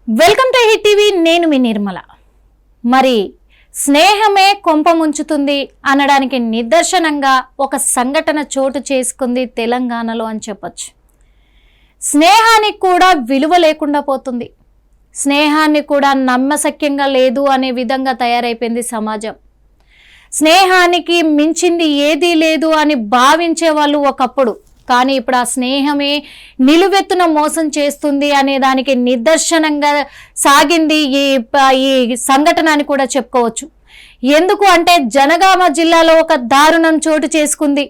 Welcome to hit TV. నేను మీ నిర్మల. మరి స్నేహమే కొంప ముంచుతుంది అనడానికి నిదర్శనంగా ఒక సంఘటన చోటు చేసుకుంది తెలంగాణలో అని చెప్పొచ్చు. స్నేహానికి కూడా విలువ లేకుండా పోతుంది. స్నేహాన్ని కూడా నమ్మశక్యంగా లేదు అనే విధంగా తయారైపోయింది సమాజం. స్నేహానికి మించింది ఏదీ లేదు అని భావించే వాళ్ళు ఒకప్పుడు, కానీ ఇప్పుడు ఆ స్నేహమే నిలువెత్తున మోసం చేస్తుంది అనే దానికి నిదర్శనంగా సాగింది ఈ సంఘటన అని కూడా చెప్పుకోవచ్చు. ఎందుకు అంటే జనగామ జిల్లాలో ఒక దారుణం చోటు చేసుకుంది.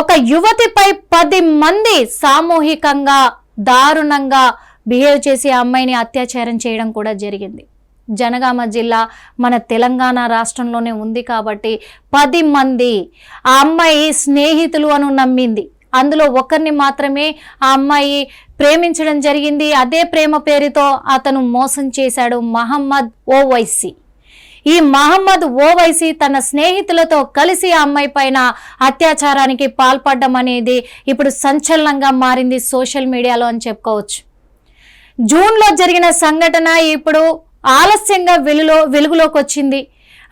ఒక యువతిపై 10 మంది సామూహికంగా దారుణంగా బిహేవ్ చేసి ఆ అమ్మాయిని అత్యాచారం చేయడం కూడా జరిగింది. జనగామ జిల్లా మన తెలంగాణ రాష్ట్రంలోనే ఉంది కాబట్టి 10 మంది ఆ అమ్మాయి స్నేహితులు అని నమ్మింది. అందులో ఒకరిని మాత్రమే ఆ అమ్మాయి ప్రేమించడం జరిగింది. అదే ప్రేమ పేరుతో అతను మోసం చేశాడు. మహమ్మద్ ఓవైసీ. ఈ మహమ్మద్ ఓవైసీ తన స్నేహితులతో కలిసి ఆ అమ్మాయి పైన అత్యాచారానికి పాల్పడడం అనేది ఇప్పుడు సంచలనంగా మారింది సోషల్ మీడియాలో అని చెప్పుకోవచ్చు. జూన్లో జరిగిన సంఘటన ఇప్పుడు ఆలస్యంగా వెలుగులోకి వచ్చింది.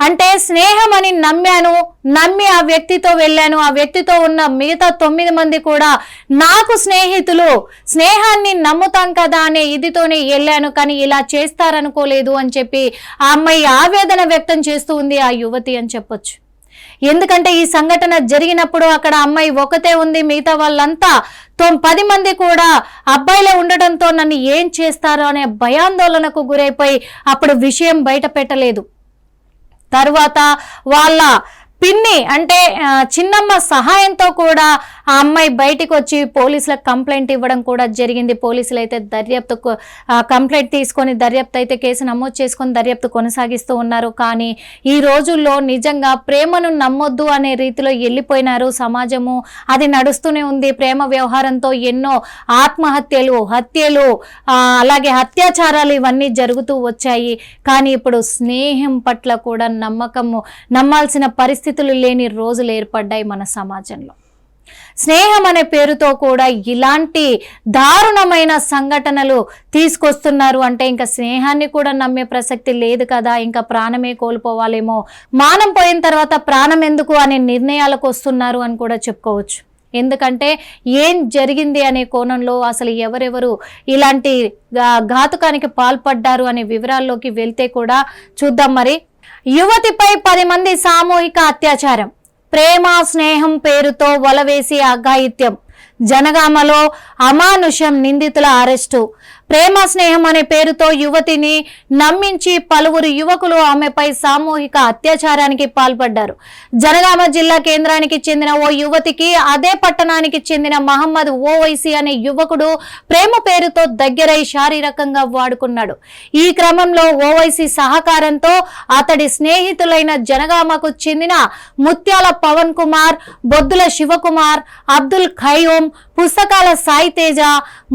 అంటే స్నేహం అని నమ్మి ఆ వ్యక్తితో వెళ్ళాను. ఆ వ్యక్తితో ఉన్న మిగతా 9 మంది కూడా నాకు స్నేహితులు, స్నేహాన్ని నమ్ముతాం కదా అనే ఇదితోనే వెళ్ళాను, కానీ ఇలా చేస్తారనుకోలేదు అని చెప్పి ఆ అమ్మాయి ఆవేదన వ్యక్తం చేస్తూ ఉంది ఆ యువతి అని చెప్పొచ్చు. ఎందుకంటే ఈ సంఘటన జరిగినప్పుడు అక్కడ అమ్మాయి ఒకతే ఉంది, మిగతా వాళ్ళంతా 10 మంది కూడా అబ్బాయిలే ఉండటంతో నన్ను ఏం చేస్తారో అనే భయాందోళనకు గురైపోయి అప్పుడు విషయం బయట పెట్టలేదు. తర్వాత వాళ్ళ పిన్ని అంటే చిన్నమ్మ సహాయంతో కూడా ఆ అమ్మాయి బయటికి వచ్చి పోలీసులకు కంప్లైంట్ ఇవ్వడం కూడా జరిగింది. పోలీసులు అయితే కంప్లైంట్ తీసుకొని దర్యాప్తు అయితే కేసు నమోదు చేసుకొని దర్యాప్తు కొనసాగిస్తూ ఉన్నారు. కానీ ఈ రోజుల్లో నిజంగా ప్రేమను నమ్మొద్దు అనే రీతిలో వెళ్ళిపోయినారు సమాజము. అది నడుస్తూనే ఉంది. ప్రేమ వ్యవహారంతో ఎన్నో ఆత్మహత్యలు, హత్యలు, అలాగే అత్యాచారాలు ఇవన్నీ జరుగుతూ వచ్చాయి. కానీ ఇప్పుడు స్నేహం పట్ల కూడా నమ్మాల్సిన పరిస్థితులు లేని రోజులు ఏర్పడ్డాయి మన సమాజంలో. స్నేహం అనే పేరుతో కూడా ఇలాంటి దారుణమైన సంఘటనలు తీసుకొస్తున్నారు. అంటే ఇంకా స్నేహాన్ని కూడా నమ్మే ప్రసక్తి లేదు కదా, ఇంకా ప్రాణమే కోల్పోవాలేమో, మానం పోయిన తర్వాత ప్రాణం ఎందుకు అనే నిర్ణయాలకు వస్తున్నారు అని కూడా చెప్పుకోవచ్చు. ఎందుకంటే ఏం జరిగింది అనే కోణంలో అసలు ఎవరెవరు ఇలాంటి ఘాతుకానికి పాల్పడ్డారు అనే వివరాల్లోకి వెళ్తే కూడా చూద్దాం. మరి యువతిపై 10 మంది సామూహిక అత్యాచారం, ప్రేమ స్నేహం పేరుతో వలవేసి అఘాయిత్యం, జనగామలో అమానుషం నిందితుల అరెస్టు. ప్రేమ స్నేహం అనే పేరుతో యువతిని నమ్మించి పలువురు యువకులు ఆమెపై సామూహిక అత్యాచారానికి పాల్పడ్డారు. జనగామ జిల్లా కేంద్రానికి చెందిన ఓ యువతికి అదే పట్టణానికి చెందిన మహమ్మద్ ఓవైసీ అనే యువకుడు ప్రేమ పేరుతో దగ్గరై శారీరకంగా వాడుకున్నాడు. ఈ క్రమంలో ఓవైసీ సహకారంతో అతడి స్నేహితులైన జనగామకు చెందిన ముత్యాల పవన్ కుమార్, బొద్దుల శివకుమార్, అబ్దుల్ ఖయూమ్, పుస్తకాల సాయి తేజ,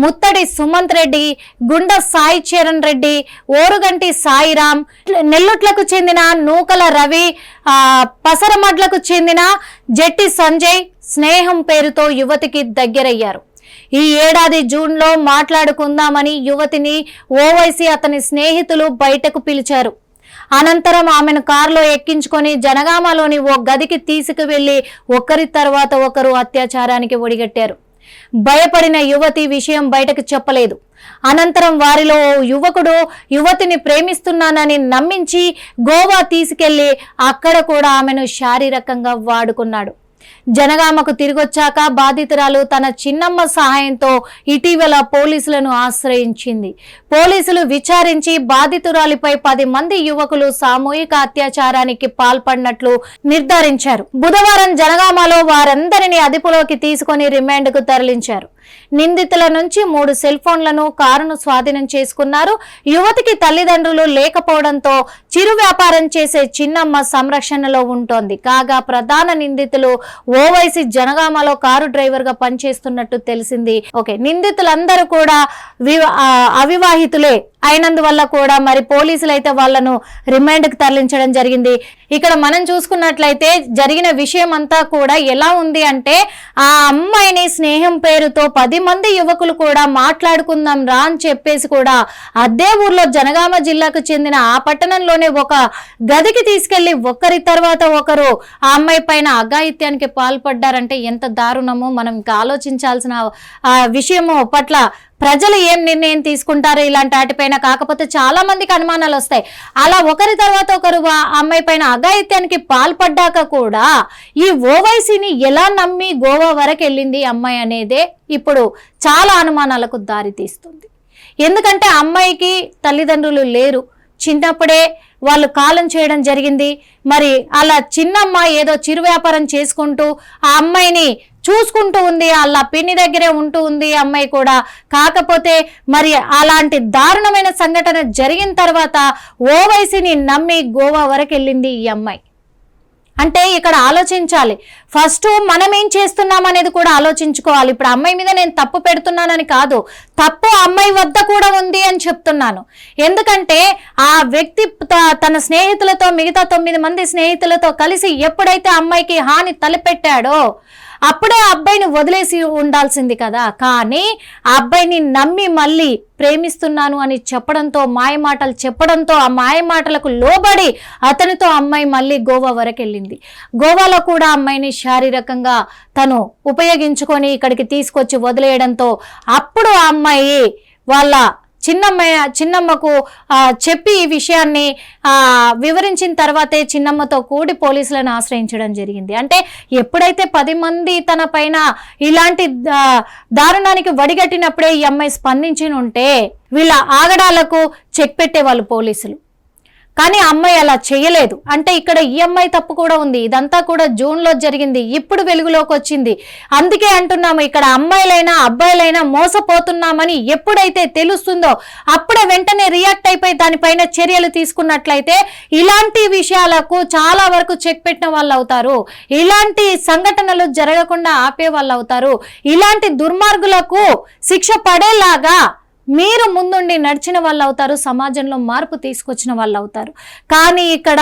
ముత్తడి సుమంత్ రెడ్డి, గుండ సాయి చరణ్ రెడ్డి, ఓరుగంటి సాయిరామ్, నెల్లుట్లకు చెందిన నూకల రవి, పసరమడ్లకు చెందిన జట్టి సంజయ్ స్నేహం పేరుతో యువతికి దగ్గరయ్యారు. ఈ ఏడాది జూన్లో మాట్లాడుకుందామని యువతిని ఓవైసీ అతని స్నేహితులు బయటకు పిలిచారు. అనంతరం ఆమెను కారులో ఎక్కించుకొని జనగామలోని ఓ గదికి తీసుకువెళ్లి ఒకరి తర్వాత ఒకరు అత్యాచారానికి ఒడిగట్టారు. భయపడిన యువతి విషయం బయటకు చెప్పలేదు. అనంతరం వారిలో యువకుడు యువతిని ప్రేమిస్తున్నానని నమ్మించి గోవా తీసుకెళ్లి అక్కడ కూడా ఆమెను శారీరకంగా వాడుకున్నాడు. జనగామకు తిరిగొచ్చాక బాధితురాలు తన చిన్నమ్మ సహాయంతో ఇటీవల పోలీసులను ఆశ్రయించింది. పోలీసులు విచారించి బాధితురాలిపై 10 మంది యువకులు సామూహిక అత్యాచారానికి పాల్పడినట్లు నిర్ధారించారు. బుధవారం జనగామలో వారందరినీ అదుపులోకి తీసుకొని రిమాండ్కు తరలించారు. నిందితుల నుంచి 3 సెల్ ఫోన్లను, కారును స్వాధీనం చేసుకున్నారు. యువతికి తల్లిదండ్రులు లేకపోవడంతో చిరు వ్యాపారం చేసే చిన్నమ్మ సంరక్షణలో ఉంటోంది. కాగా ప్రధాన నిందితులు ఓవైసీ జనగామలో కారు డ్రైవర్ గా పనిచేస్తున్నట్టు తెలిసింది. ఓకే, నిందితులందరూ కూడా అవివాహితులే అయినందువల్ల కూడా మరి పోలీసులు అయితే వాళ్లను రిమాండ్కి తరలించడం జరిగింది. ఇక్కడ మనం చూసుకున్నట్లయితే జరిగిన విషయం అంతా కూడా ఎలా ఉంది అంటే, ఆ అమ్మాయిని స్నేహం పేరుతో 10 మంది యువకులు కూడా మాట్లాడుకుందాం రా అని చెప్పేసి కూడా అదే ఊర్లో జనగామ జిల్లాకు చెందిన ఆ పట్టణంలోనే ఒక గదికి తీసుకెళ్లి ఒకరి తర్వాత ఒకరు ఆ అమ్మాయి పైన అఘాయిత్యానికి పాల్పడ్డారంటే ఎంత దారుణమో మనం ఇంకా ఆలోచించాల్సిన విషయము పట్ల ప్రజలు ఏం నిర్ణయం తీసుకుంటారు ఇలాంటి వాటిపైన. కాకపోతే చాలా మందికి అనుమానాలు వస్తాయి. అలా ఒకరి తర్వాత ఒకరు ఆ అమ్మాయి పైన అఘాయిత్యానికి పాల్పడ్డాక కూడా ఈ ఓవైసీని ఎలా నమ్మి గోవా వరకు వెళ్ళింది అమ్మాయి అనేదే ఇప్పుడు చాలా అనుమానాలకు దారి తీస్తుంది. ఎందుకంటే అమ్మాయికి తల్లిదండ్రులు లేరు, చిన్నప్పుడే వాళ్ళు కాలం చేయడం జరిగింది. మరి అలా చిన్నమ్మ ఏదో చిరు వ్యాపారం చేసుకుంటూ ఆ అమ్మాయిని చూసుకుంటూ ఉంది, అలా పిన్ని దగ్గరే ఉంటూ ఉంది అమ్మాయి కూడా. కాకపోతే మరి అలాంటి దారుణమైన సంఘటన జరిగిన తర్వాత ఓవైసీని నమ్మి గోవా వరకు వెళ్ళింది ఈ అమ్మాయి. అంటే ఇక్కడ ఆలోచించాలి, ఫస్ట్ మనం ఏం చేస్తున్నాం అనేది కూడా ఆలోచించుకోవాలి. ఇప్పుడు అమ్మాయి మీద నేను తప్పు పెడుతున్నానని కాదు, తప్పు అమ్మాయి వద్ద కూడా ఉంది అని చెప్తున్నాను. ఎందుకంటే ఆ వ్యక్తి తన స్నేహితులతో, మిగతా 9 మంది స్నేహితులతో కలిసి ఎప్పుడైతే అమ్మాయికి హాని తలపెట్టాడో అప్పుడే అబ్బాయిని వదిలేసి ఉండాల్సింది కదా. కానీ ఆ అబ్బాయిని నమ్మి మళ్ళీ ప్రేమిస్తున్నాను అని చెప్పడంతో, మాయమాటలు చెప్పడంతో, ఆ మాయమాటలకు లోబడి అతనితో అమ్మాయి మళ్ళీ గోవా వరకు వెళ్ళింది. గోవాలో కూడా అమ్మాయిని శారీరకంగా తను ఉపయోగించుకొని ఇక్కడికి తీసుకొచ్చి వదిలేయడంతో అప్పుడు ఆ అమ్మాయి వాళ్ళ చిన్నమ్మకు చెప్పి ఈ విషయాన్ని వివరించిన తర్వాతే చిన్నమ్మతో కూడి పోలీసులను ఆశ్రయించడం జరిగింది. అంటే ఎప్పుడైతే 10 మంది తన పైన ఇలాంటి దారుణానికి వడిగట్టినప్పుడే ఈ అమ్మాయి స్పందించి ఉంటే వీళ్ళ ఆగడాలకు చెక్ పెట్టేవాళ్ళు పోలీసులు. కానీ అమ్మాయి అలా చేయలేదు. అంటే ఇక్కడ ఈ అమ్మాయి తప్పు కూడా ఉంది. ఇదంతా కూడా జూన్లో జరిగింది, ఇప్పుడు వెలుగులోకి వచ్చింది. అందుకే అంటున్నాము, ఇక్కడ అమ్మాయిలైనా అబ్బాయిలైనా మోసపోతున్నామని ఎప్పుడైతే తెలుస్తుందో అప్పుడే వెంటనే రియాక్ట్ అయిపోయి దానిపైన చర్యలు తీసుకున్నట్లయితే ఇలాంటి విషయాలకు చాలా వరకు చెక్ పెట్టిన వాళ్ళు అవుతారు, ఇలాంటి సంఘటనలు జరగకుండా ఆపే వాళ్ళు అవుతారు, ఇలాంటి దుర్మార్గులకు శిక్ష పడేలాగా మీరు ముందుండి నడిచిన వాళ్ళు అవుతారు, సమాజంలో మార్పు తీసుకొచ్చిన వాళ్ళు అవుతారు. కానీ ఇక్కడ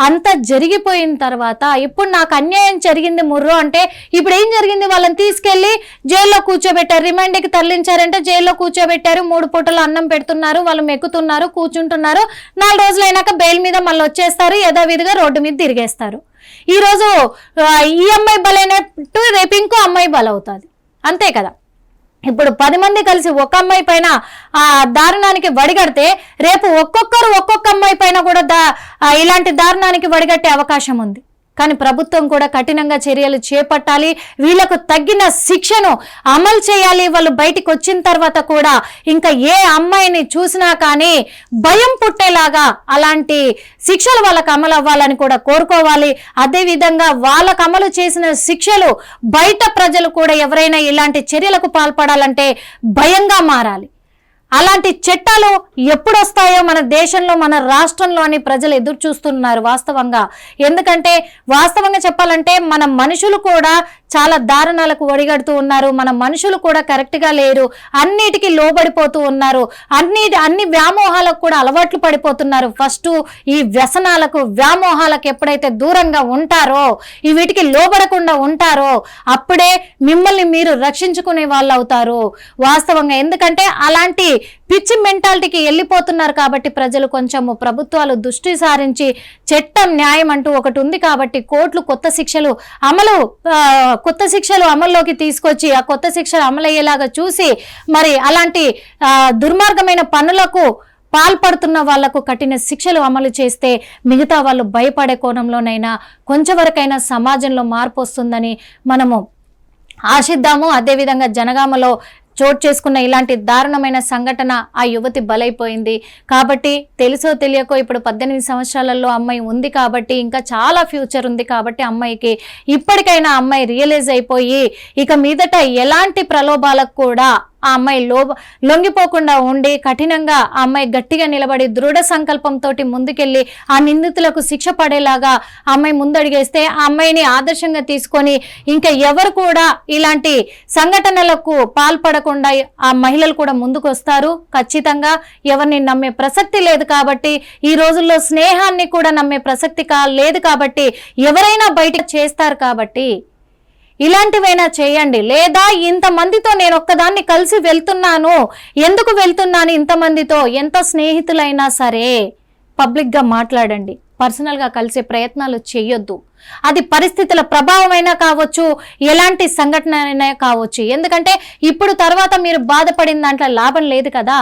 అంత జరిగిపోయిన తర్వాత ఇప్పుడు నాకు అన్యాయం జరిగింది ముర్రో అంటే ఇప్పుడు ఏం జరిగింది, వాళ్ళని తీసుకెళ్లి జైల్లో కూర్చోబెట్టారు, రిమాండ్కి తరలించారంటే జైల్లో కూర్చోబెట్టారు, 3 పూటలు అన్నం పెడుతున్నారు, వాళ్ళు మెక్కుతున్నారు, కూర్చుంటున్నారు, 4 రోజులు అయినాక బెయిల్ మీద మళ్ళీ వచ్చేస్తారు, యథావిధిగా రోడ్డు మీద తిరిగేస్తారు. ఈరోజు ఈ అమ్మాయి బలైనట్టు రేపు ఇంకో అమ్మాయి బలవుతుంది, అంతే కదా. ఇప్పుడు 10 మంది కలిసి ఒక అమ్మాయి పైన ఆ దారుణానికి వడిగడితే రేపు ఒక్కొక్కరు ఒక్కొక్క అమ్మాయి పైన కూడా ఇలాంటి దారుణానికి వడిగట్టే అవకాశం ఉంది. కానీ ప్రభుత్వం కూడా కఠినంగా చర్యలు చేపట్టాలి, వీళ్ళకు తగిన శిక్షను అమలు చేయాలి. వాళ్ళు బయటికి వచ్చిన తర్వాత కూడా ఇంకా ఏ అమ్మాయిని చూసినా కానీ భయం పుట్టేలాగా అలాంటి శిక్షలు వాళ్ళకు అమలు అవ్వాలని కూడా కోరుకోవాలి. అదేవిధంగా వాళ్ళకు అమలు చేసిన శిక్షలు బయట ప్రజలు కూడా ఎవరైనా ఇలాంటి చర్యలకు పాల్పడాలంటే భయంగా మారాలి. అలాంటి చట్టాలు ఎప్పుడు వస్తాయో మన దేశంలో, మన రాష్ట్రంలోని ప్రజలు ఎదురు చూస్తున్నారు వాస్తవంగా. ఎందుకంటే వాస్తవంగా చెప్పాలంటే మన మనుషులు కూడా చాలా దారుణాలకు ఒడిగడుతూ ఉన్నారు, మన మనుషులు కూడా కరెక్ట్గా లేరు, అన్నిటికీ లోబడిపోతూ ఉన్నారు, అన్ని వ్యామోహాలకు కూడా అలవాట్లు పడిపోతున్నారు. ఫస్ట్ ఈ వ్యసనాలకు, వ్యామోహాలకు ఎప్పుడైతే దూరంగా ఉంటారో, ఈ వీటికి లోబడకుండా ఉంటారో అప్పుడే మిమ్మల్ని మీరు రక్షించుకునే వాళ్ళు అవుతారు వాస్తవంగా. ఎందుకంటే అలాంటి పిచ్చి మెంటాలిటీకి వెళ్ళిపోతున్నారు కాబట్టి ప్రజలు కొంచెము ప్రభుత్వాలు దృష్టి సారించి చట్టం, న్యాయం అంటూ ఒకటి ఉంది కాబట్టి కోర్టులు కొత్త శిక్షలు అమల్లోకి తీసుకొచ్చి ఆ కొత్త శిక్షలు అమలయ్యేలాగా చూసి మరి అలాంటి దుర్మార్గమైన పనులకు పాల్పడుతున్న వాళ్లకు కఠిన శిక్షలు అమలు చేస్తే మిగతా వాళ్ళు భయపడే కోణంలోనైనా కొంచెం వరకైనా సమాజంలో మార్పు వస్తుందని మనము ఆశిద్దాము. అదేవిధంగా జనగామలో చోటు చేసుకున్న ఇలాంటి దారుణమైన సంఘటన ఆ యువతి బలైపోయింది కాబట్టి తెలుసో తెలియకో ఇప్పుడు 18 సంవత్సరాలలో అమ్మాయి ఉంది కాబట్టి ఇంకా చాలా ఫ్యూచర్ ఉంది కాబట్టి అమ్మాయికి ఇప్పటికైనా అమ్మాయి రియలైజ్ అయిపోయి ఇక మీదట ఎలాంటి ప్రలోభాలకు కూడా ఆ అమ్మాయి లొంగిపోకుండా ఉండి కఠినంగా ఆ అమ్మాయి గట్టిగా నిలబడి దృఢ సంకల్పంతో ముందుకెళ్ళి ఆ నిందితులకు శిక్ష పడేలాగా ఆ అమ్మాయి ముందడిగేస్తే ఆ అమ్మాయిని ఆదర్శంగా తీసుకొని ఇంకా ఎవరు కూడా ఇలాంటి సంఘటనలకు పాల్పడకుండా ఆ మహిళలు కూడా ముందుకు వస్తారు. ఖచ్చితంగా ఎవరిని నమ్మే ప్రసక్తి లేదు కాబట్టి, ఈ రోజుల్లో స్నేహాన్ని కూడా నమ్మే ప్రసక్తి లేదు కాబట్టి ఎవరైనా బయట చేస్తారు కాబట్టి ఇలాంటివైనా చేయండి. లేదా ఇంతమందితో నేను ఒక్కదాన్ని కలిసి వెళ్తున్నాను, ఎందుకు వెళ్తున్నాను ఇంతమందితో, ఎంత స్నేహితులైనా సరే పబ్లిక్గా మాట్లాడండి. పర్సనల్గా కలిసే ప్రయత్నాలు చేయొద్దు. అది పరిస్థితుల ప్రభావమైనా కావచ్చు, ఎలాంటి సంఘటన అయినా కావచ్చు. ఎందుకంటే ఇప్పుడు తర్వాత మీరు బాధపడిన దాంట్లో లాభం లేదు కదా.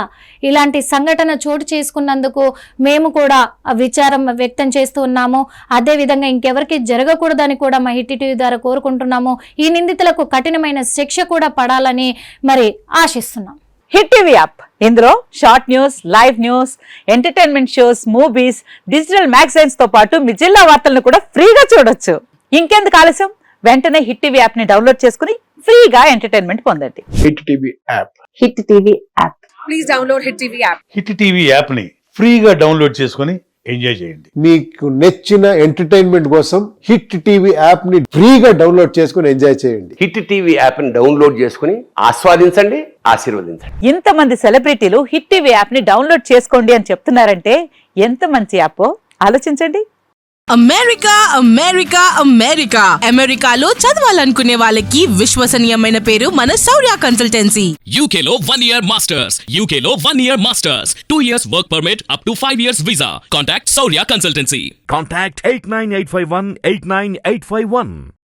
ఇలాంటి సంఘటన చోటు చేసుకున్నందుకు మేము కూడా విచారం వ్యక్తం చేస్తూ ఉన్నాము. అదేవిధంగా ఇంకెవరికి జరగకూడదని కూడా మా హిట్ టీవీ ద్వారా కోరుకుంటున్నాము. ఈ నిందితులకు కఠినమైన శిక్ష కూడా పడాలని మరి ఆశిస్తున్నాం. హిట్ టీవీ యాప్, ఇందులో short news, live news, entertainment shows, movies, digital magazines తో పాటు మీ జిల్లా వార్తలను కూడా ఫ్రీగా చూడొచ్చు. ఇంకెందుకు ఆలస్యం, వెంటనే హిట్ టీవీ యాప్ ని డౌన్లోడ్ చేసుకుని ఫ్రీగా ఎంటర్టైన్మెంట్ పొందండి. Hit TV app. Hit TV app. Please download hit TV app. Hit TV app ని ఫ్రీగా డౌన్లోడ్ చేసుకుని ఎంజాయ్ చేయండి. మీకు నచ్చిన ఎంటర్టైన్మెంట్ కోసం హిట్ టీవీ యాప్ ని ఫ్రీగా డౌన్లోడ్ చేసుకుని ఎంజాయ్ చేయండి. హిట్ టీవీ యాప్ ని డౌన్లోడ్ చేసుకుని ఆస్వాదించండి, ఆశీర్వదించండి. ఇంతమంది సెలబ్రిటీలు హిట్ టీవీ యాప్ ని డౌన్లోడ్ చేసుకోండి అని చెప్తున్నారంటే ఎంత మంచి యాప్ ఆలోచించండి. అమెరికా అమెరికా అమెరికా అమెరికాలో చదవాలనుకునే వాళ్ళకి విశ్వసనీయమైన పేరు మన శౌర్య కన్సల్టెన్సీ. UK లో 1 year masters. UK లో 1 year masters. 2 years work permit up to 5 years visa. Contact Shaurya Consultancy. Contact 89851 89851.